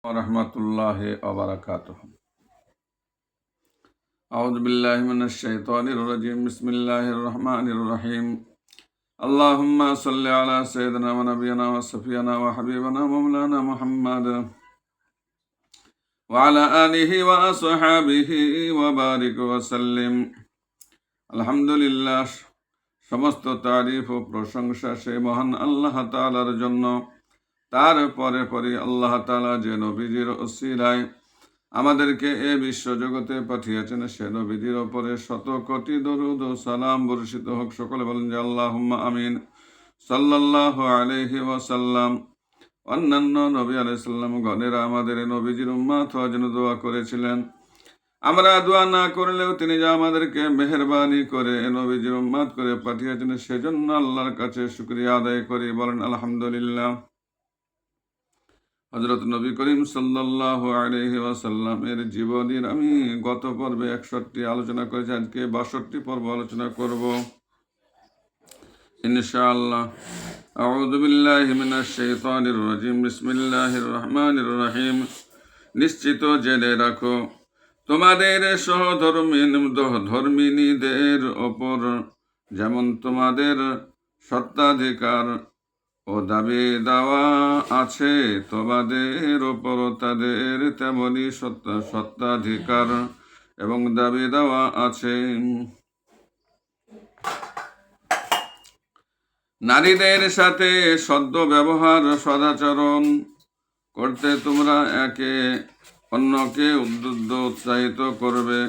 ওরহমতুল্লাহি ওয়া বারাকাতুহু। আউযু বিল্লাহি মিনাশ শাইতানির রাজীম। বিসমিল্লাহির রহমানির রহিম। আল্লাহুম্মা সাল্লি আলা সাইয়্যিদিনা ওয়া নাবিয়িনা ওয়া শাফিয়িনা ওয়া হাবিবিনা মাওলানা মুহাম্মাদ ওয়া আলা আলিহি ওয়া আসহাবিহি ওয়া বারিক ওয়া সাল্লিম। আলহামদুলিল্লাহ, সমস্ত তারিফ ও প্রশংসা সেই মহান আল্লাহ তাআলার জন্য। তারপরে পরে আল্লাহ তাআলা যে নবীজির ওসিলায় আমাদেরকে এ বিশ্বজগতে পাঠিয়েছেন, সে নবীজির ওপরে শত কোটি দরুদ ও সালাম বর্ষিত হোক। সকলে বলেন যে আল্লাহুম্মা আমিন। সাল্লাল্লাহু আলাইহি ওয়াসাল্লাম। অন্যান্য নবী আলাইহিস সালাম গণেরা আমাদের নবীজির উম্মত হওয়ার জন্য দোয়া করেছিলেন। আমরা দোয়া না করলেও তিনি যা আমাদেরকে মেহেরবানি করে নবীজির উম্মত করে পাঠিয়েছেন, সেজন্য আল্লাহর কাছে শুকরিয়া আদায় করি। বলেন আলহামদুলিল্লাহ। হযরত নবী করিম সাল্লাল্লাহু আলাইহি ওয়াসাল্লামের জীবনীর আমি গত পর্বে 61 আলোচনা করেছি। আজকে 62 পর্ব আলোচনা করব ইনশাআল্লাহ। আউযু বিল্লাহি মিনাশ শাইতানির রাজীম। বিসমিল্লাহির রহমানির রহিম। নিশ্চিত জেনে রাখো, তোমাদের সহধর্মিনীদের ওপর যেমন তোমাদের সত্ত্বাধিকার ও দাবি দাওয়া আছে, তোমাদের ওপর তাদের তেমনি সত্ত্বাধিকার এবং দাবি দাওয়া আছে। নারীদের সাথে সদ্য ব্যবহার সদাচরণ করতে তোমরা একে অন্যকে উৎসাহিত করবে।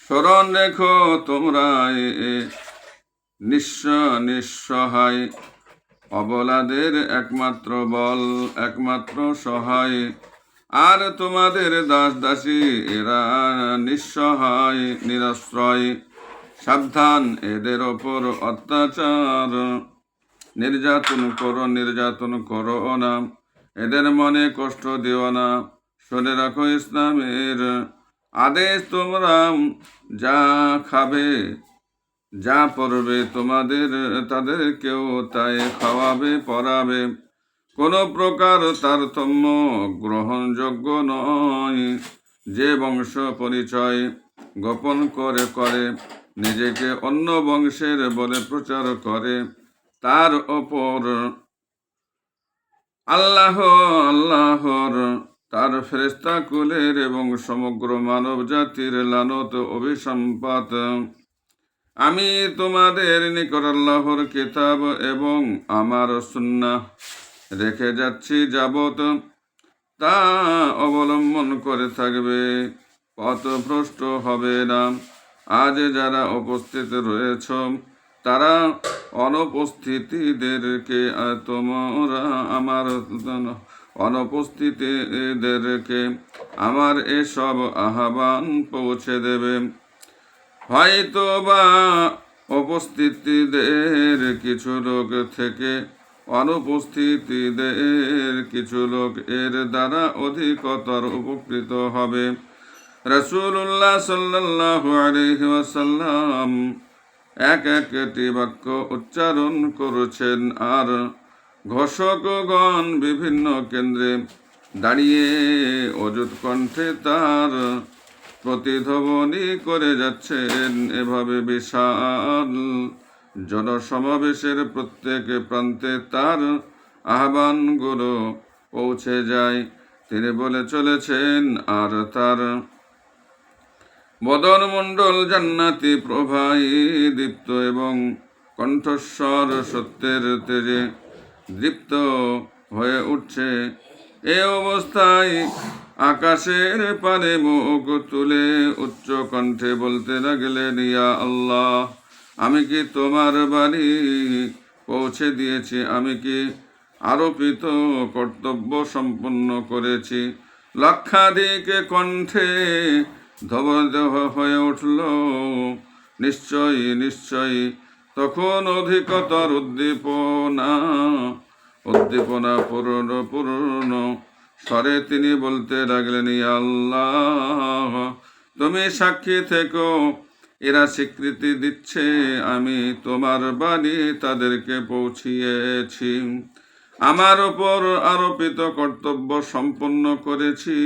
স্মরণ রেখো, তোমরা নিঃসহায় অবলাদের একমাত্র বল, একমাত্র সহায়। আর তোমাদের দাস দাসী এরা নিঃসহায়, নিরাশ্রয়। সাবধান, এদের ওপর অত্যাচার নির্যাতন করো না। এদের মনে কষ্ট দিও না। শুনে রাখো, ইসলামের আদেশ, তোমরা যা খাবে, যা পড়বে, তাদেরকেও তাই খাওয়াবে, পড়াবে। কোনো প্রকার তারতম্য গ্রহণযোগ্য নয়। যে বংশ পরিচয় গোপন করে নিজেকে অন্য বংশের বলে প্রচার করে, তার ওপর আল্লাহর তার ফেরেশতা কুলের এবং সমগ্র মানব জাতির লানত অভিসম্পাত। আমি তোমাদের নিকট আল্লাহর কিতাব এবং আমার সুন্নাহ রেখে যাচ্ছি, যাবত তা অবলম্বন করে থাকবে, পথভ্রষ্ট হবে না। আজ যারা উপস্থিত রয়েছ, তারা অনুপস্থিতদেরকে আমার এসব আহ্বান পৌঁছে দেবে। হয়তো বা উপস্থিতিদের কিছু লোক থেকে অনুপস্থিতিদের কিছু লোক এর দ্বারা অধিকতর উপকৃত হবে। রাসূলুল্লাহ সাল্লাল্লাহু আলাইহি ওয়াসাল্লাম একটি বাক্য উচ্চারণ করেছেন, আর ঘোষকগণ বিভিন্ন কেন্দ্রে দাঁড়িয়ে অযুত কণ্ঠে তার প্রতিধ্বনি করে যাচ্ছেন। এভাবে বিশাল জনসমাবেশের প্রত্যেক প্রান্তে তার আহ্বানগুলো পৌঁছে যায়। তিনি বলে চলেছেন, আর তার বদনমণ্ডল জান্নাতি প্রভায় দীপ্ত এবং কণ্ঠস্বর সত্যের তেজে দীপ্ত হয়ে উঠছে। এ অবস্থায় আকাশের পানে মুখ তুলে উচ্চ কণ্ঠে বলতে লাগলেন, ইয়া আল্লাহ, আমি কি তোমার বাণী পৌঁছে দিয়েছি? আমি কি আরোপিত কর্তব্য সম্পন্ন করেছি? লক্ষাধিক কণ্ঠে ধবধব হয়ে উঠল, নিশ্চয়ই। তখন অধিকতর উদ্দীপনা পূর্ণ স্বরে তিনি বলতে লাগলেন, ইয়া আল্লাহ, তুমি সাক্ষী থেকো, এরা স্বীকৃতি দিচ্ছে আমি তোমার বাণী তাদেরকে পৌঁছিয়েছি। আমার উপর আরোপিত কর্তব্য সম্পন্ন করেছি।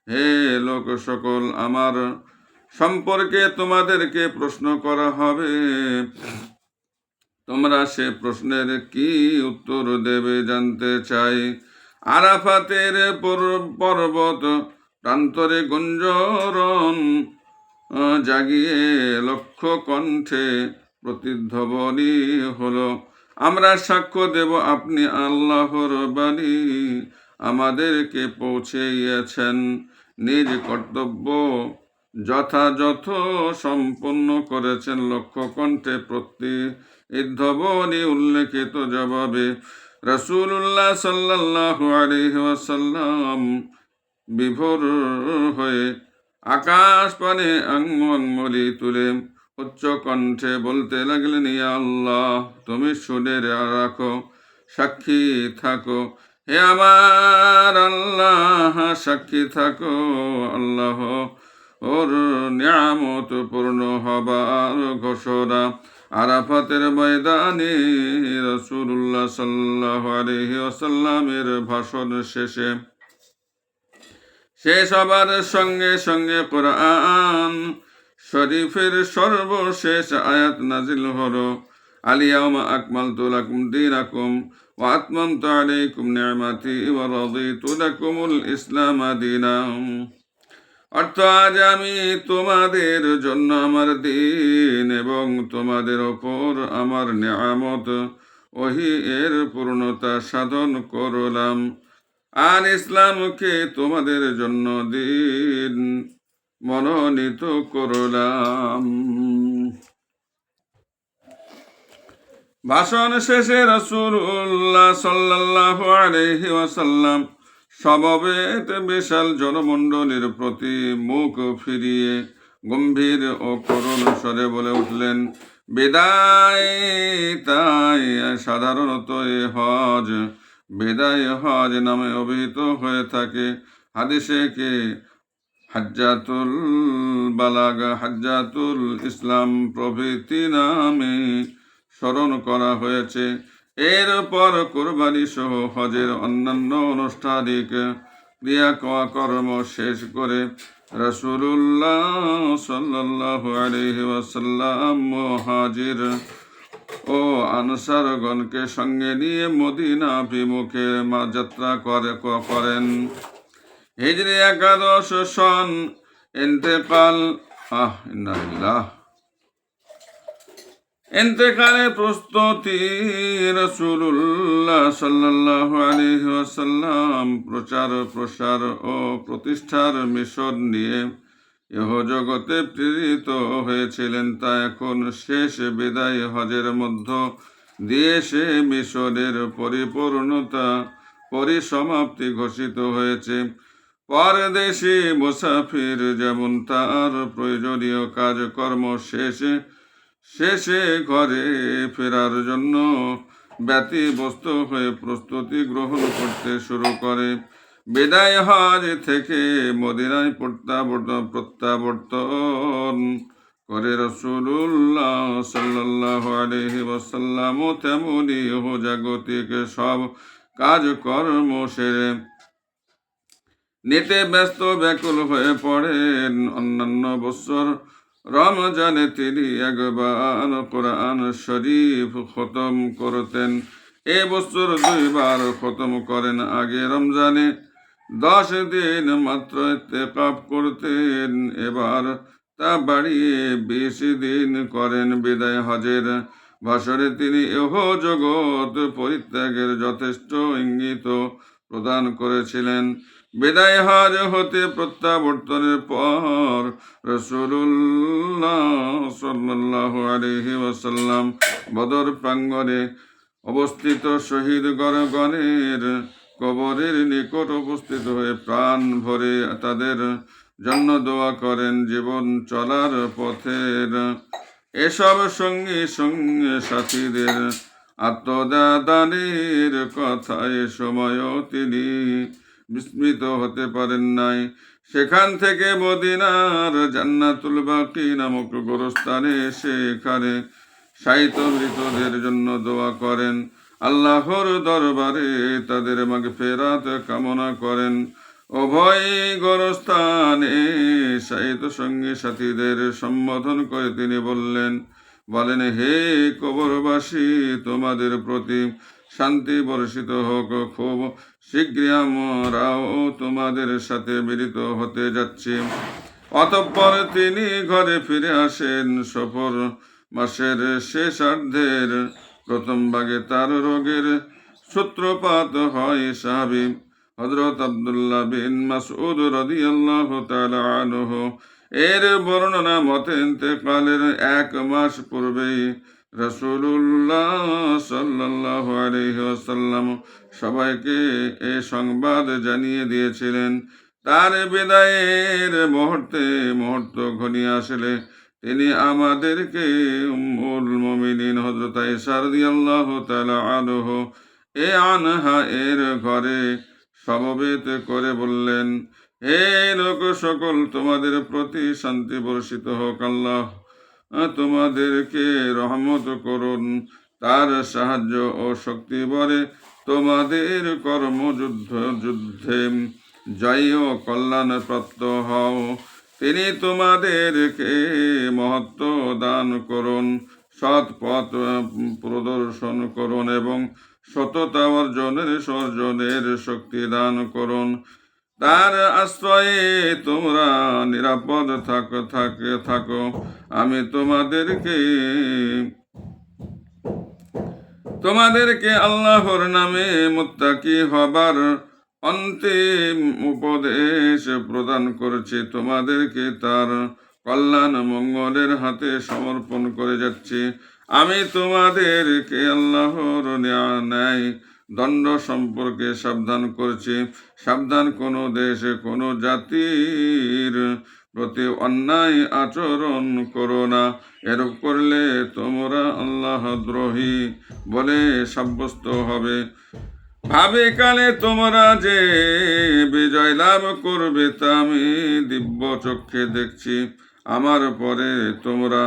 হে লোক সকল, আমার সম্পর্কে তোমাদেরকে প্রশ্ন করা হবে, তোমরা সে প্রশ্নের কি উত্তর দেবে জানতে চাই। আরাফাতের পর্বত প্রান্তরে গুঞ্জরণ জাগিয়ে লক্ষ কণ্ঠে প্রতিধ্বনি হলো, আমরা সাক্ষ্য দেব আপনি আল্লাহর বাণী আমাদেরকে পৌঁছেছেন, নিজ কর্তব্য যথাযথ সম্পন্ন করেছেন। লক্ষ কণ্ঠে প্রতিধ্বনি উল্লেখিত জবাবে রাসূলুল্লাহ সাল্লাল্লাহু আলাইহি ওয়াসাল্লাম বিভোর হয়ে আকাশ পানে আঙ্গুলি তুলে উচ্চ কণ্ঠে বলতে লাগলেন, ইয়া আল্লাহ, তুমি শুনে রাখো, সাক্ষী থাকো। হে আমার আল্লাহ, সাক্ষী থাকো, আল্লাহ ওর নিয়ামত পূর্ণ হবার ঘোষণা। আরাফাতের ময়দানে রাসূলুল্লাহ সাল্লাল্লাহু আলাইহি ওয়াসাল্লামের ভাষণ শেষ হবার সঙ্গে সঙ্গে কোরআন শরীফের সর্বশেষ আয়াত নাজিল হলো, আলিয়াউমা আকমালতু লাকুম দীনাকুম ওয়া আতমামতু আলাইকুম নি'মাতি ওয়া রাদিতু লাকুমুল ইসলাম দীনাম। অর্থ, আজ আমি তোমাদের জন্য আমার দিন এবং তোমাদের ওপর আমার নিয়ামত ওহী এর পূর্ণতা সাধন করলাম, আর ইসলামকে তোমাদের জন্য দিন মনোনীত করলাম। ভাষণ শেষে রাসূলুল্লাহ সাল্লাল্লাহু আলাইহি ওয়াসাল্লাম সমবেত বিশাল জনমণ্ডলীর প্রতি মুখ ফিরিয়ে গম্ভীর ও করুণ স্বরে বলে উঠলেন, বিদায়। তাই সাধারণত বিদায় হজ নামে অভিহিত হয়ে থাকে। হাদিসে কে হাজ্জাতুল বালাগ, হাজ্জাতুল ইসলাম প্রভৃতি নামে স্মরণ করা হয়েছে। এরপর কুরবানি সহ হজের অন্যান্য আনুষ্ঠানিক ক্রিয়াকর্ম শেষ করে রাসূলুল্লাহ সাল্লাল্লাহু আলাইহি ওয়াসাল্লাম মুহাজির ও আনসারগণকে সঙ্গে নিয়ে মদিনা অভিমুখে যাত্রা করেন। হিজরি 11 সন ইন্তেকালের প্রস্তুতি। রাসূলুল্লাহ সাল্লাল্লাহু আলাইহি ওয়াসাল্লাম প্রচার প্রসার ও প্রতিষ্ঠার মিশন নিয়ে ইহজগতে প্রেরিত হয়েছিলেন, তা এখন শেষ বিদায় হজের মধ্য দিয়ে সে মিশনের পরিসমাপ্তি ঘোষিত হয়েছে। পরদেশী মুসাফির যেমন তার প্রয়োজনীয় কাজকর্ম শেষে ঘরে ফেরার জন্য ব্যতিব্যস্ত হয়ে প্রস্তুতি গ্রহণ করতে শুরু করে, বিদায় হজ থেকে মদিনায় প্রত্যাবর্তন করে রাসূলুল্লাহ সাল্লাল্লাহু আলাইহি ওয়াসাল্লাম তেমনি জাগতিক সব কাজকর্ম সেরে নিতে ব্যস্ত ব্যাকুল হয়ে পড়েন। অন্যান্য বছর রমজানে তিনি একবার কোরআন শরীফ খতম করতেন, এ বছর 2 বার খতম করেন। আগে রমজানে 10 দিন মাত্র ইতিকাফ করতেন, এবার তা বাড়িয়ে 20 দিন করেন। বিদায় হজের ভাষণে তিনি জগৎ পরিত্যাগের যথেষ্ট ইঙ্গিত প্রদান করেছিলেন। বিদায় হজ হতে প্রত্যাবর্তনের পর রাসূলুল্লাহ সাল্লাল্লাহু আলাইহি ওয়াসাল্লাম বদর প্রাঙ্গণে অবস্থিত শহীদগণের কবরের নিকট উপস্থিত হয়ে প্রাণ ভরে তাদের জন্য দোয়া করেন। জীবন চলার পথের এসব সঙ্গী সাথীদের আত্মদানের কথা এ সময়ও তিনি বিস্মৃত হতে পারেন নাই। সেখান থেকে মদিনার জান্নাতুল বাকি নামক গোরস্থানে এসে এখানে শায়িত মৃতদের জন্য দোয়া করেন। আল্লাহর দরবারে তাদের মাগফিরাত কামনা করেন। উভয় গোরস্থানে শাহিদ সঙ্গী সাথীদের সম্বোধন করে তিনি বলেন, হে কবরবাসী, তোমাদের প্রতি শান্তি বর্ষিত হোক। খুব শীঘ্রই আমরাও তোমাদের সাথে মিলিত হতে যাচ্ছি। অতঃপর তিনি ঘরে ফিরে আসেন। সফর মাসের শেষার্ধের প্রথম ভাগে তার রোগের সূত্রপাত হয়। সাহাবী হযরত আব্দুল্লাহ বিন মাসউদ রাদিয়াল্লাহু তাআলা আনহু এর বর্ণনা মতে ইন্তেকালের 1 মাস পূর্বেই রাসূলুল্লাহ সাল্লাল্লাহু আলাইহি ওয়াসাল্লাম সবাইকে এ সংবাদ জানিয়ে দিয়েছিলেন। তার বিদায়ের মুহূর্ত ঘনিয়ে আসলে তিনি আমাদেরকে উম্মুল মুমিনিন হযরত আয়েশা রাদিয়াল্লাহু তাআলা আনহা এর ঘরে সমবেত করে বললেন, হে লোক সকল, তোমাদের প্রতি শান্তি বর্ষিত হোক। আল্লাহ তোমাদেরকে রহমত করুন। তার সাহায্য ও শক্তি বলে তোমাদের যুদ্ধে জয় ও কল্যাণ প্রাপ্ত হও। তিনি তোমাদেরকে মহত্ব দান করুন, সৎ পথ প্রদর্শন করুন এবং সততা অর্জনের শক্তি দান করুন। তার আশ্রয়ে তোমরা নিরাপদ থাকো। আমি তোমাদেরকে আল্লাহর নামে মুত্তাকি হবার অন্তিম উপদেশ প্রদান করছি। তোমাদেরকে তার কল্যাণ মঙ্গলের হাতে সমর্পণ করে যাচ্ছি। আমি তোমাদেরকে আল্লাহর ন্যায় দণ্ড সম্পর্কে সাবধান করছি। সাবধান, কোনো দেশ কোনো জাতির প্রতি অন্যায় আচরণ করো না। এরূপ করলে তোমরা আল্লাহ দ্রোহী বলে সাব্যস্ত হবে। ভাবে কালে তোমরা যে বিজয় লাভ করবে তা আমি দিব্য চক্ষে দেখছি। আমার পরে তোমরা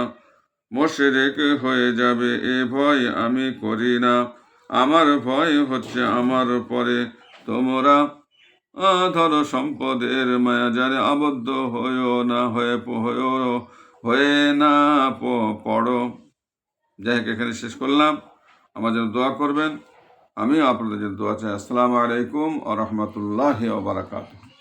মুশরিক হয়ে যাবে, এ ভয় আমি করি না। আমার ভয় হচ্ছে আমার পরে তোমরা ধর সম্পদের মায়াজালে আবদ্ধ হয়ে না পড়ো। যাই হোক, এখানে শেষ করলাম। আমার জন্য দোয়া করবেন। আমিও আপনাদের জন্য দোয়া চাই। আসসালামু আলাইকুম ওয়া রাহমাতুল্লাহি ওয়া বারাকাতুহু।